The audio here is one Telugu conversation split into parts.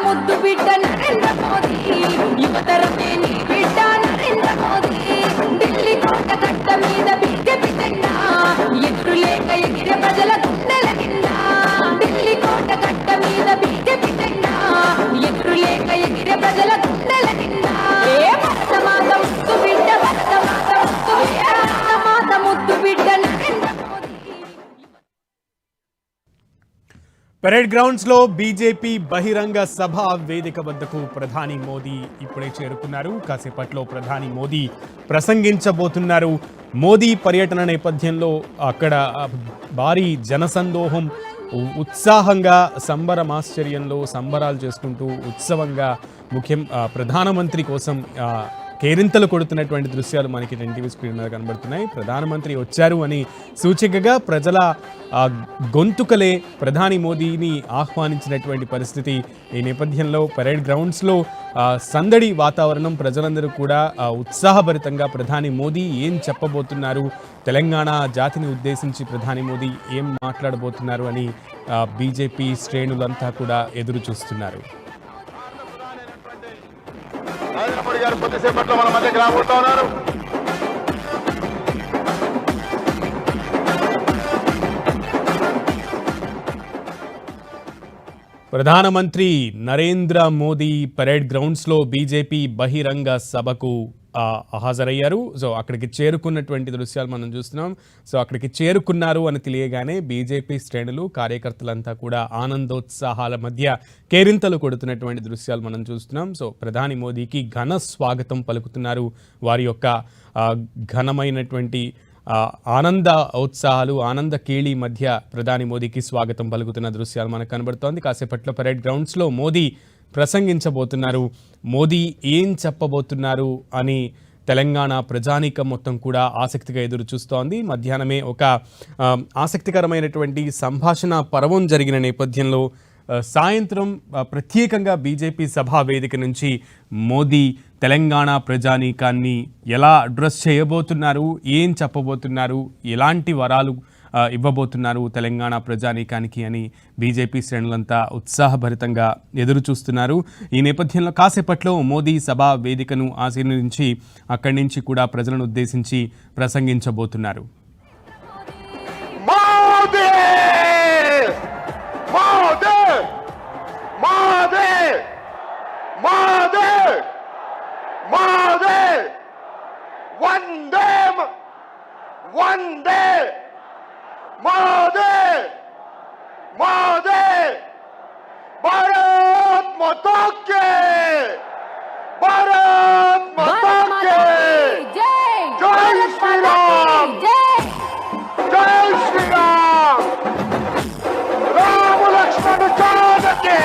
ముద్దు బిడ్డ నరేంద్ర మోదీ యువతరమే నీ బిడ్డ నరేంద్ర మోదీ ఢిల్లీ కోట కట్ట మీద బీజేపీ జెండా ఎదురు లేక ఎగిరే ప్రజల గుండెల కింద ఢిల్లీ కోట కట్ట మీద బీజేపీ జెండా ఎదురు లేక ఎగిరే ప్రజల గుండెల కింద ఏ భరత మాత ముద్దు బిడ్డ భరత మాత ముద్దు బిడ్డ నరేంద్ర మోదీ. పరేడ్ గ్రౌండ్స్ లో బీజేపీ బహిరంగ సభ వేదిక వద్దకు ప్రధాని మోదీ ఇప్పుడే చేరుకున్నారు. కాసేపట్లో ప్రధాని మోదీ ప్రసంగించబోతున్నారు. మోదీ పర్యటన నేపథ్యంలో అక్కడ భారీ జనసందోహం ఉత్సాహంగా సంబరమాశ్చర్యంలో సంబరాలు చేసుకుంటూ ఉత్సవంగా ప్రధానమంత్రి కోసం కేరింతలు కొడుతున్నటువంటి దృశ్యాలు మనకి ఎన్టీవీ స్క్రీన్ మీద కనబడుతున్నాయి. ప్రధానమంత్రి వచ్చారు అని సూచికగా ప్రజల గొంతుకలే ప్రధాని మోదీని ఆహ్వానించినటువంటి పరిస్థితి. ఈ నేపథ్యంలో పరేడ్ గ్రౌండ్స్లో సందడి వాతావరణం, ప్రజలందరూ కూడా ఉత్సాహభరితంగా ప్రధాని మోదీ ఏం చెప్పబోతున్నారు, తెలంగాణ జాతిని ఉద్దేశించి ప్రధాని మోదీ ఏం మాట్లాడబోతున్నారు అని బీజేపీ శ్రేణులంతా కూడా ఎదురు చూస్తున్నారు. నరేంద్ర మోడీ గారు కొద్దిసేపట్లో మన మధ్యకి రాబోతా ఉన్నారు. ప్రధానమంత్రి నరేంద్ర మోదీ పరేడ్ గ్రౌండ్స్లో బీజేపీ బహిరంగ సభకు హాజరయ్యారు. సో అక్కడికి చేరుకున్నటువంటి దృశ్యాలు మనం చూస్తున్నాం. సో అక్కడికి చేరుకున్నారు అని తెలియగానే బీజేపీ శ్రేణులు, కార్యకర్తలంతా కూడా ఆనందోత్సాహాల మధ్య కేరింతలు కొడుతున్నటువంటి దృశ్యాలు మనం చూస్తున్నాం. సో ప్రధాని మోదీకి ఘన స్వాగతం పలుకుతున్నారు. వారి యొక్క ఘనమైనటువంటి ఆనంద ఉత్సాహాలు, ఆనంద కేళి మధ్య ప్రధాని మోదీకి స్వాగతం పలుకుతున్న దృశ్యాలు మనకు కనబడుతోంది. కాసేపట్లో పరేడ్ గ్రౌండ్స్లో మోదీ ప్రసంగించబోతున్నారు. మోదీ ఏం చెప్పబోతున్నారు అని తెలంగాణ ప్రజానీకం మొత్తం కూడా ఆసక్తిగా ఎదురు చూస్తోంది. మధ్యాహ్నమే ఒక ఆసక్తికరమైనటువంటి సంభాషణ పర్వం జరిగిన నేపథ్యంలో సాయంత్రం ప్రత్యేకంగా బీజేపీ సభా వేదిక నుంచి మోదీ తెలంగాణ ప్రజానీకాన్ని ఎలా అడ్రస్ చేయబోతున్నారు, ఏం చెప్పబోతున్నారు, ఎలాంటి వరాలు ఇవ్వబోతున్నారు తెలంగాణ ప్రజానీకానికి అని బీజేపీ శ్రేణులంతా ఉత్సాహభరితంగా ఎదురు చూస్తున్నారు. ఈ నేపథ్యంలో కాసేపట్లో మోదీ సభా వేదికను ఆశీర్వదించి అక్కడి నుంచి కూడా ప్రజలను ఉద్దేశించి ప్రసంగించబోతున్నారు. मोदी मोदी भारत माता के भारत माता के जय श्री राम जय श्री राम राम लक्ष्मण जानकी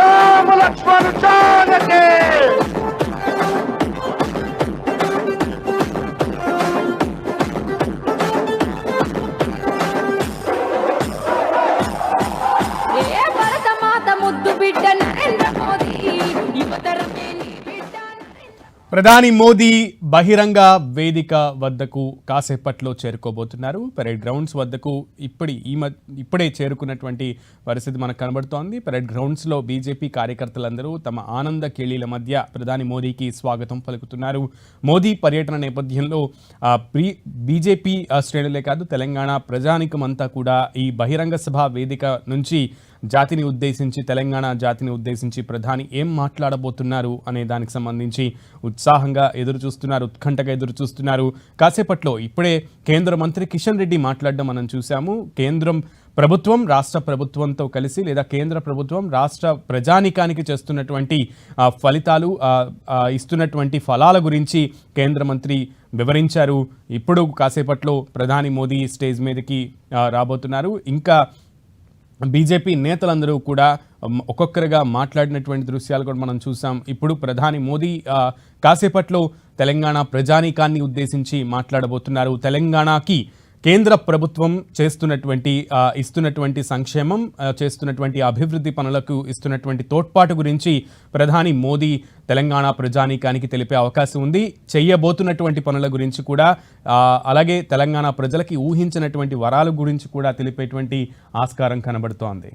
राम लक्ष्मण जानकी ప్రధాని మోదీ బహిరంగ వేదిక వద్దకు కాసేపట్లో చేరుకోబోతున్నారు. పరేడ్ గ్రౌండ్స్ వద్దకు ఇప్పుడే చేరుకున్నటువంటి పరిస్థితి మనకు కనబడుతోంది. పరేడ్ గ్రౌండ్స్లో బీజేపీ కార్యకర్తలందరూ తమ ఆనంద కేళీల మధ్య ప్రధాని మోదీకి స్వాగతం పలుకుతున్నారు. మోదీ పర్యటన నేపథ్యంలో బీజేపీ శ్రేణులే కాదు, తెలంగాణ ప్రజానికం అంతా కూడా ఈ బహిరంగ సభ వేదిక నుంచి జాతిని ఉద్దేశించి, తెలంగాణ జాతిని ఉద్దేశించి ప్రధాని ఏం మాట్లాడబోతున్నారు అనే దానికి సంబంధించి ఉత్సాహంగా ఎదురు చూస్తున్నారు, ఉత్కంఠగా ఎదురు చూస్తున్నారు. కాసేపట్లో ఇప్పుడే కేంద్ర మంత్రి కిషన్ రెడ్డి మాట్లాడడం మనం చూసాము. కేంద్రం ప్రభుత్వం రాష్ట్ర ప్రభుత్వంతో కలిసి, లేదా కేంద్ర ప్రభుత్వం రాష్ట్ర ప్రజానికానికి చేస్తున్నటువంటి ఫలితాలు, ఇస్తున్నటువంటి ఫలాల గురించి కేంద్ర మంత్రి వివరించారు. ఇప్పుడు కాసేపట్లో ప్రధాని మోదీ స్టేజ్ మీదకి రాబోతున్నారు. ఇంకా బీజేపీ నేతలందరూ కూడా ఒక్కొక్కరుగా మాట్లాడినటువంటి దృశ్యాలు కూడా మనం చూసాం. ఇప్పుడు ప్రధాని మోదీ కాసేపట్లో తెలంగాణ ప్రజానీకాన్ని ఉద్దేశించి మాట్లాడబోతున్నారు. తెలంగాణకి కేంద్ర ప్రభుత్వం చేస్తున్నటువంటి ఇస్తున్నటువంటి సంక్షేమం, చేస్తున్నటువంటి అభివృద్ధి పనులకు ఇస్తున్నటువంటి తోడ్పాటు గురించి ప్రధాని మోదీ తెలంగాణ ప్రజానీకానికి తెలిపే అవకాశం ఉంది. చేయబోతున్నటువంటి పనుల గురించి కూడా, అలాగే తెలంగాణ ప్రజలకి ఊహించినటువంటి వరాల గురించి కూడా తెలిపేటువంటి ఆస్కారం కనబడుతోంది.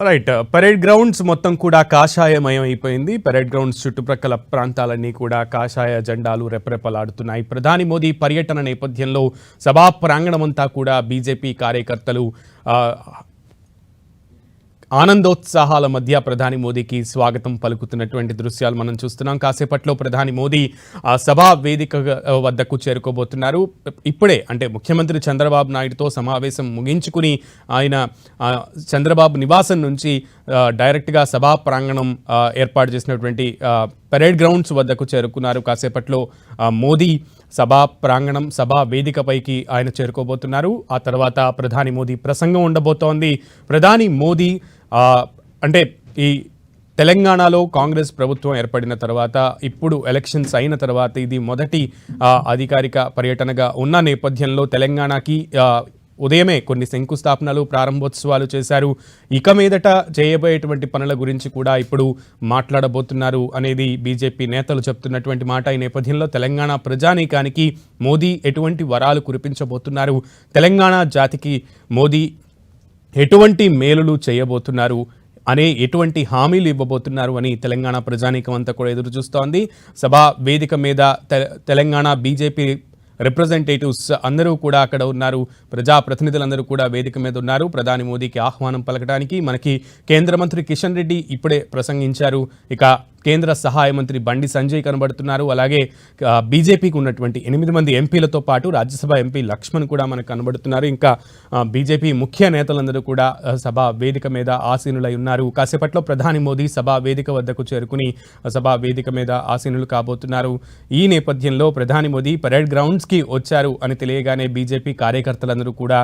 రైట్, పరేడ్ గ్రౌండ్స్ మొత్తం కూడా కాషాయమయం అయిపోయింది. పరేడ్ గ్రౌండ్స్ చుట్టుప్రక్కల ప్రాంతాలన్నీ కూడా కాషాయ జెండాలు రెపరెపలాడుతున్నాయి. ప్రధాని మోదీ పర్యటన నేపథ్యంలో సభా ప్రాంగణమంతా కూడా బీజేపీ కార్యకర్తలు ఆనందోత్సాహాల మధ్య ప్రధాని మోదీకి స్వాగతం పలుకుతున్నటువంటి దృశ్యాలు మనం చూస్తున్నాం. కాసేపట్లో ప్రధాని మోదీ సభా వేదిక వద్దకు చేరుకోబోతున్నారు. ఇప్పుడే అంటే ముఖ్యమంత్రి చంద్రబాబు నాయుడుతో సమావేశం ముగించుకుని ఆయన చంద్రబాబు నివాసం నుంచి డైరెక్ట్గా సభా ప్రాంగణం ఏర్పాటు చేసినటువంటి పరేడ్ గ్రౌండ్స్ వద్దకు చేరుకున్నారు. కాసేపట్లో మోదీ సభా ప్రాంగణం, సభా వేదికపైకి ఆయన చేరుకోబోతున్నారు. ఆ తర్వాత ప్రధాని మోదీ ప్రసంగం ఉండబోతోంది. ప్రధాని మోదీ అంటే ఈ తెలంగాణలో కాంగ్రెస్ ప్రభుత్వం ఏర్పడిన తర్వాత, ఇప్పుడు ఎలక్షన్స్ అయిన తర్వాత ఇది మొదటి అధికారిక పర్యటనగా ఉన్న నేపథ్యంలో తెలంగాణకి ఉదయమే కొన్ని శంకుస్థాపనలు, ప్రారంభోత్సవాలు చేశారు. ఇక మీదట చేయబోయేటువంటి పనుల గురించి కూడా ఇప్పుడు మాట్లాడబోతున్నారు అనేది బీజేపీ నేతలు చెప్తున్నటువంటి మాట. ఈ నేపథ్యంలో తెలంగాణ ప్రజానీకానికి మోదీ ఎటువంటి వరాలు కురిపించబోతున్నారు, తెలంగాణ జాతికి మోదీ ఎటువంటి మేలులు చేయబోతున్నారు అనే ఎటువంటి హామీలు ఇవ్వబోతున్నారు అని తెలంగాణ ప్రజానీకం అంతా కూడా ఎదురు చూస్తోంది. సభా వేదిక మీద తెలంగాణ బీజేపీ రిప్రజెంటేటివ్స్ అందరూ కూడా అక్కడ ఉన్నారు. ప్రజాప్రతినిధులందరూ కూడా వేదిక మీద ఉన్నారు. ప్రధాని మోదీకి ఆహ్వానం పలకడానికి మనకి కేంద్ర మంత్రి కిషన్ రెడ్డి ఇప్పుడే ప్రసంగించారు. ఇక కేంద్ర సహాయ మంత్రి బండి సంజయ్ కనబడుతున్నారు. అలాగే బీజేపీకి ఉన్నటువంటి 8 మంది ఎంపీలతో పాటు రాజ్యసభ ఎంపీ లక్ష్మణ్ కూడా మనకు కనబడుతున్నారు. ఇంకా బీజేపీ ముఖ్య నేతలందరూ కూడా సభా వేదిక మీద ఆసీనులై ఉన్నారు. కాసేపట్లో ప్రధాని మోదీ సభా వేదిక వద్దకు చేరుకుని సభా వేదిక మీద ఆసీనులు కాబోతున్నారు. ఈ నేపథ్యంలో ప్రధాని మోదీ పరేడ్ గ్రౌండ్స్కి వచ్చారు అని తెలియగానే బీజేపీ కార్యకర్తలందరూ కూడా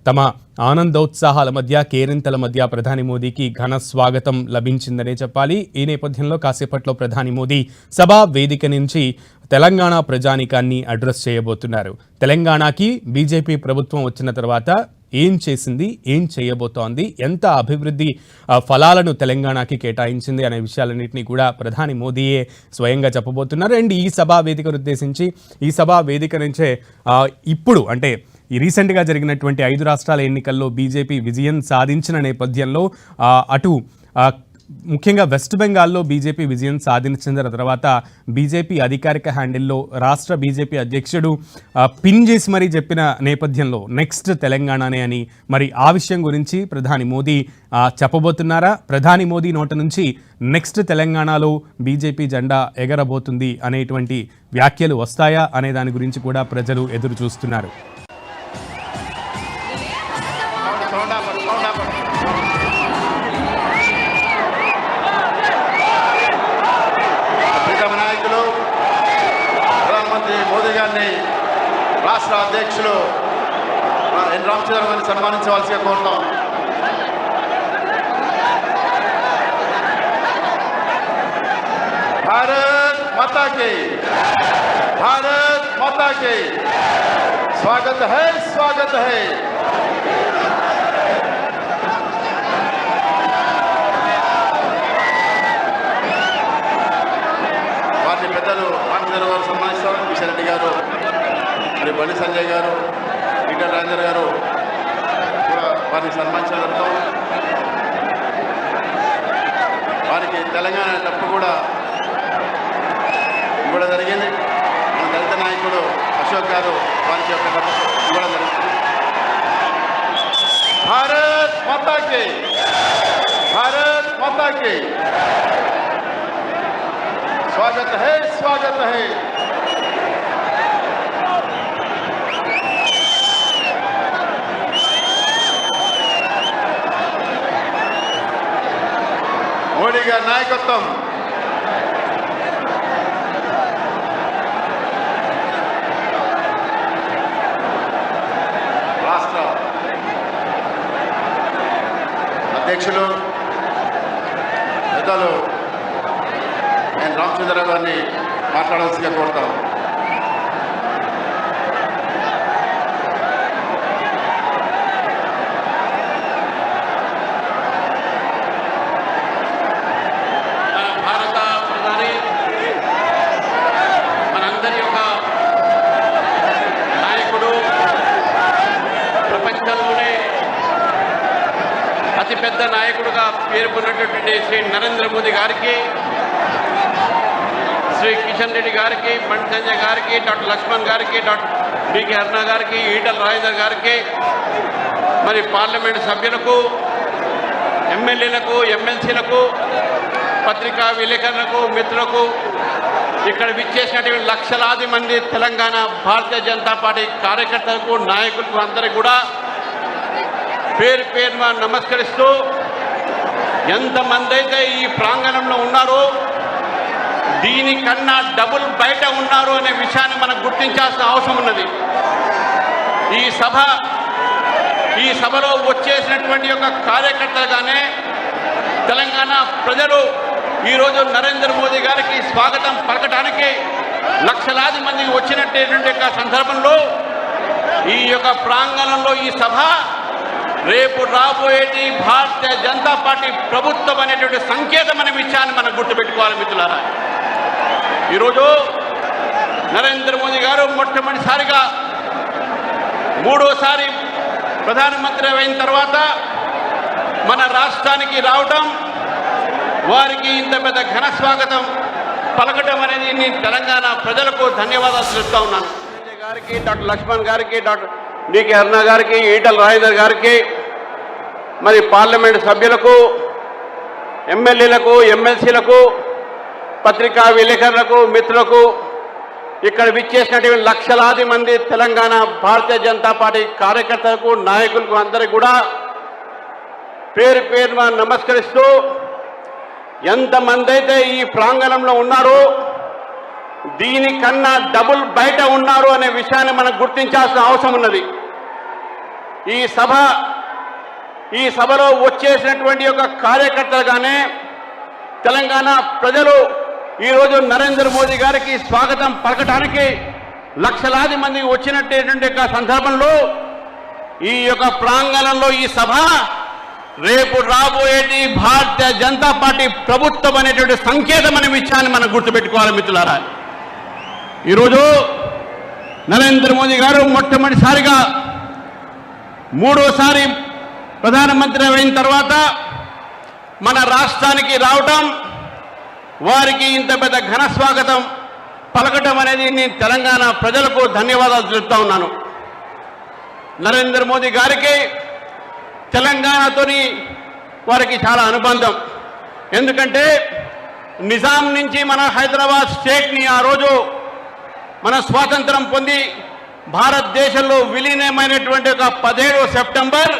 తమ ఆనందోత్సాహాల మధ్య, కేరింతల మధ్య ప్రధాని మోదీకి ఘన స్వాగతం లభించిందనే చెప్పాలి. ఈ నేపథ్యంలో కాసేపట్లో ప్రధాని మోదీ సభా వేదిక నుంచి తెలంగాణ ప్రజానీకాన్ని అడ్రస్ చేయబోతున్నారు. తెలంగాణకి బీజేపీ ప్రభుత్వం వచ్చిన తర్వాత ఏం చేసింది, ఏం చేయబోతోంది, ఎంత అభివృద్ధి ఫలాలను తెలంగాణకి కేటాయించింది అనే విషయాలన్నింటినీ కూడా ప్రధాని మోదీయే స్వయంగా చెప్పబోతున్నారు. అండ్ ఈ సభా వేదికను ఉద్దేశించి, ఈ సభా వేదిక నుంచే ఇప్పుడు అంటే ఈ రీసెంట్గా జరిగినటువంటి 5 రాష్ట్రాల ఎన్నికల్లో బీజేపీ విజయం సాధించిన నేపథ్యంలో అటు ముఖ్యంగా వెస్ట్ బెంగాల్లో బీజేపీ విజయం సాధించిన తర్వాత బీజేపీ అధికారిక హ్యాండిల్లో రాష్ట్ర బీజేపీ అధ్యక్షుడు పిన్ చేసి మరీ చెప్పిన నేపథ్యంలో నెక్స్ట్ తెలంగాణనే అని, మరి ఆ విషయం గురించి ప్రధాని మోదీ చెప్పబోతున్నారా? ప్రధాని మోదీ నోట నుంచి నెక్స్ట్ తెలంగాణలో బీజేపీ జెండా ఎగరబోతుంది అనేటువంటి వ్యాఖ్యలు వస్తాయా అనే దాని గురించి కూడా ప్రజలు ఎదురు చూస్తున్నారు. మోదీ గారిని రాష్ట్ర అధ్యక్షులు ఎన్ రామచంద్రరావు గారిని సన్మానించవలసిగా కోరుతాం. భారత్ మాతా కి, భారత్ మాతా కి Swagat high, Swagat high. Party పెద్దలు రామచంద్ర గారు సన్మానిస్తారు. కిషన్ రెడ్డి గారు, మరి బండి సంజయ్ గారు, ఈటల రాజేందర్ గారు కూడా వారిని సన్మానించడంతో వారికి తెలంగాణ డప్పు కూడా ఇవ్వడం జరిగింది. మన దళిత నాయకుడు అశోక్ గారు వారికి యొక్క డప్పు ఇవ్వడం జరుగుతుంది. భారత్ మాతా కి, భారత్ మాతా కి स्वागत है, स्वागत है. మోడీ గారి నాయకత్వం రాష్ట్ర అధ్యక్షులు పెద్దలు నేను రామచంద్రరావు గారిని మాట్లాడాల్సిందిగా కోరుతాం. భారత ప్రధాని మనందరి యొక్క నాయకుడు, ప్రపంచంలోనే అతిపెద్ద నాయకుడుగా పేరు పొందినటువంటి శ్రీ నరేంద్ర మోదీ గారికి, శ్రీ కిషన్ రెడ్డి గారికి, బండి సంజయ్ గారికి, డాక్టర్ లక్ష్మణ్ గారికి, డాక్టర్ డికే అరుణ గారికి, ఈటల రాజేందర్ గారికి, మరి పార్లమెంటు సభ్యులకు, ఎమ్మెల్యేలకు, ఎమ్మెల్సీలకు, పత్రికా విలేకరులకు, మిత్రులకు, ఇక్కడ విచ్చేసినటువంటి లక్షలాది మంది తెలంగాణ భారతీయ జనతా పార్టీ కార్యకర్తలకు, నాయకులకు అందరికీ కూడా పేరు పేరున నమస్కరిస్తూ, ఎంతమంది అయితే ఈ ప్రాంగణంలో ఉన్నారో దీనికన్నా డబుల్ బయట ఉన్నారు అనే విషయాన్ని మనం గుర్తించాల్సిన అవసరం ఉన్నది. ఈ సభలో వచ్చేసినటువంటి యొక్క కార్యకర్తలుగానే తెలంగాణ ప్రజలు ఈరోజు నరేంద్ర మోదీ గారికి స్వాగతం పలకటానికి లక్షలాది మంది వచ్చినటువంటి యొక్క సందర్భంలో ఈ యొక్క ప్రాంగణంలో ఈ సభ రేపు రాబోయేది భారతీయ జనతా పార్టీ ప్రభుత్వం అనేటువంటి సంకేతం అనే విషయాన్ని మనం గుర్తుపెట్టుకోవాలి మిత్రులారా. ఈరోజు నరేంద్ర మోదీ గారు మొట్టమొదటిసారిగా మూడోసారి ప్రధానమంత్రి అయిన తర్వాత మన రాష్ట్రానికి రావటం, వారికి ఇంత పెద్ద ఘన స్వాగతం పలకటం అనేది నేను తెలంగాణ ప్రజలకు ధన్యవాదాలు తెలుపుతా ఉన్నాను. గారికి, డాక్టర్ లక్ష్మణ్ గారికి, డాక్టర్ డికే అరుణ గారికి, ఈటల రాజేందర్ గారికి, మరి పార్లమెంటు సభ్యులకు, ఎమ్మెల్యేలకు, ఎమ్మెల్సీలకు, పత్రికా విలేకరులకు, మిత్రులకు, ఇక్కడ విచ్చేసినటువంటి లక్షలాది మంది తెలంగాణ భారతీయ జనతా పార్టీ కార్యకర్తలకు, నాయకులకు అందరికీ కూడా పేరు పేరున నమస్కరిస్తూ, ఎంతమంది అయితే ఈ ప్రాంగణంలో ఉన్నారో దీనికన్నా డబుల్ బయట ఉన్నారు అనే విషయాన్ని మనం గుర్తించాల్సిన అవసరం ఉన్నది. ఈ సభలో వచ్చేసినటువంటి యొక్క కార్యకర్తలుగానే తెలంగాణ ప్రజలు ఈరోజు నరేంద్ర మోదీ గారికి స్వాగతం పలకటానికి లక్షలాది మంది వచ్చినటువంటి యొక్క సందర్భంలో ఈ యొక్క ప్రాంగణంలో ఈ సభ రేపు రాబోయేది భారతీయ జనతా పార్టీ ప్రభుత్వం అనేటువంటి సంకేతం అనే విషయాన్ని మనం గుర్తుపెట్టుకోవాలి మిత్రులారా. ఈరోజు నరేంద్ర మోదీ గారు మొట్టమొదటిసారిగా మూడోసారి ప్రధానమంత్రి అయిన తర్వాత మన రాష్ట్రానికి రావటం, వారికి ఇంత పెద్ద ఘన స్వాగతం పలకటం అనేది నేను తెలంగాణ ప్రజలకు ధన్యవాదాలు తెలుపుతా ఉన్నాను. నరేంద్ర మోదీ గారికి తెలంగాణతోని వారికి చాలా అనుబంధం. ఎందుకంటే నిజాం నుంచి మన హైదరాబాద్ స్టేట్ని ఆ రోజు మన స్వాతంత్రం పొంది భారతదేశంలో విలీనమైనటువంటి ఒక 17 సెప్టెంబర్,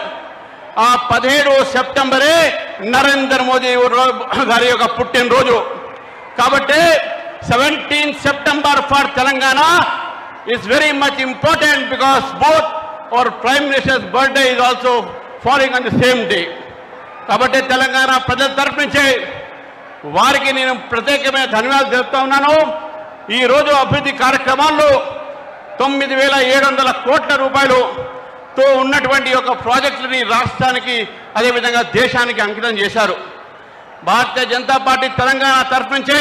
ఆ 17 సెప్టెంబరే నరేంద్ర మోదీ గారి యొక్క పుట్టినరోజు. కాబట్టి 17 September for Telangana is very much important because both our Prime Minister's birthday is also falling on the same day. కాబట్టి తెలంగాణ ప్రజల తరఫు నుంచి వారికి నేను ప్రత్యేకమైన ధన్యవాదాలు తెలుపుతా ఉన్నాను. ఈరోజు అభివృద్ధి కార్యక్రమాల్లో 9,700 కోట్ల రూపాయలతో ఉన్నటువంటి ఒక ప్రాజెక్టులని రాష్ట్రానికి అదేవిధంగా దేశానికి అంకితం చేశారు. భారతీయ జనతా పార్టీ తెలంగాణ తరఫు నుంచి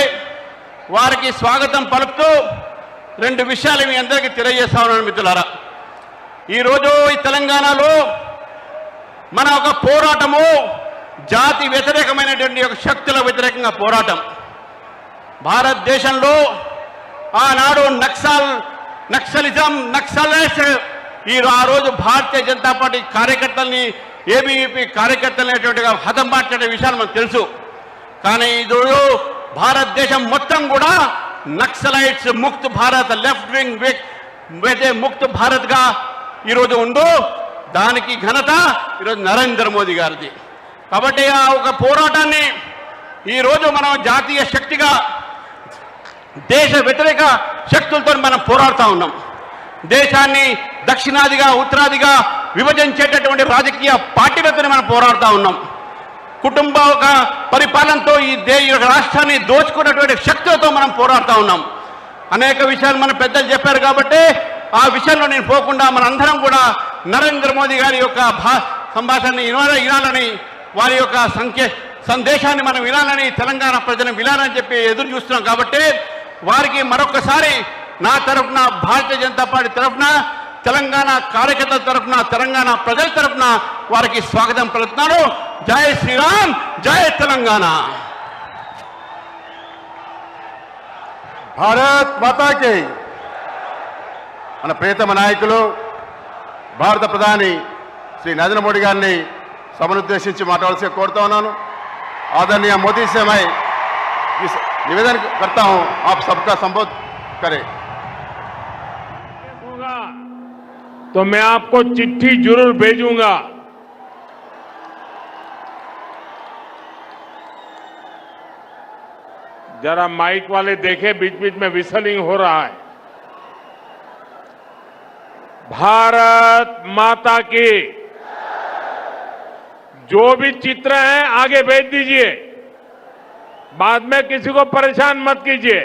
వారికి స్వాగతం పలుకుతూ 2 విషయాలు మీ అందరికీ తెలియజేస్తా ఉన్నాను మిత్రులారా. ఈరోజు ఈ తెలంగాణలో మన ఒక పోరాటము జాతి వ్యతిరేకమైనటువంటి ఒక శక్తుల వ్యతిరేకంగా పోరాటం. భారతదేశంలో ఆనాడు నక్సలిజం, నక్సలైట్స్ ఆ రోజు భారతీయ జనతా పార్టీ కార్యకర్తల్ని, ఏబీవీపీ కార్యకర్తలు అనేటువంటిగా హతం మార్చే విషయాలు మనకు తెలుసు. కానీ ఈరోజు భారతదేశం మొత్తం కూడా Naxalites Mukt Bharat, left wing Mukt భారత్గా ఈరోజు ఉందో దానికి ఘనత ఈరోజు నరేంద్ర మోదీ గారిది. కాబట్టి ఆ ఒక పోరాటాన్ని ఈరోజు మనం జాతీయ శక్తిగా, దేశ వ్యతిరేక శక్తులతో మనం పోరాడుతూ ఉన్నాం. దేశాన్ని దక్షిణాదిగా, ఉత్తరాదిగా విభజించేటటువంటి రాజకీయ పార్టీలతో మనం పోరాడుతూ ఉన్నాం. కుటుంబ ఒక పరిపాలనతో ఈ రాష్ట్రాన్ని దోచుకున్నటువంటి శక్తులతో మనం పోరాడుతూ ఉన్నాం. అనేక విషయాలు మన పెద్దలు చెప్పారు కాబట్టి ఆ విషయంలో నేను పోకుండా మనందరం కూడా నరేంద్ర మోదీ గారి యొక్క సంభాషణని వినాలని, వారి యొక్క సందేశాన్ని మనం వినాలని, తెలంగాణ ప్రజలను వినాలని చెప్పి ఎదురు చూస్తున్నాం. కాబట్టి వారికి మరొకసారి నా తరఫున, భారతీయ జనతా పార్టీ తరఫున, తెలంగాణ కార్యకర్తల తరఫున, తెలంగాణ ప్రజల తరఫున వారికి స్వాగతం పలుకుతున్నాను. జై శ్రీరామ్, జై తెలంగాణ. భారత్ మాతాకి. మన ప్రియతమ నాయకులు భారత ప్రధాని శ్రీ నరేంద్ర మోడీ గారిని సభనుద్దేశించి మాట్లాడాల్సి కోరుతా ఉన్నాను. आदरणीय मोदी से मैं निवेदन करता हूं, आप सबका संबोध करें. तो मैं आपको चिट्ठी जरूर भेजूंगा. जरा माइक वाले देखें, बीच बीच में विसलिंग हो रहा है. भारत माता की. जो भी चित्र हैं आगे भेज दीजिए. बाद में किसी को परेशान मत कीजिए.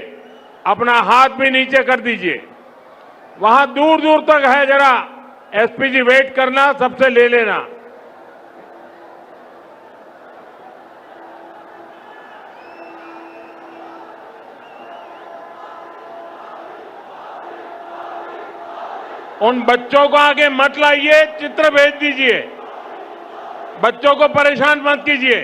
अपना हाथ भी नीचे कर दीजिए. वहां दूर दूर तक है, जरा एसपी जी वेट करना, सबसे ले लेना. उन बच्चों को आगे मत लाइए, चित्र भेज दीजिए. बच्चों को परेशान मत कीजिए.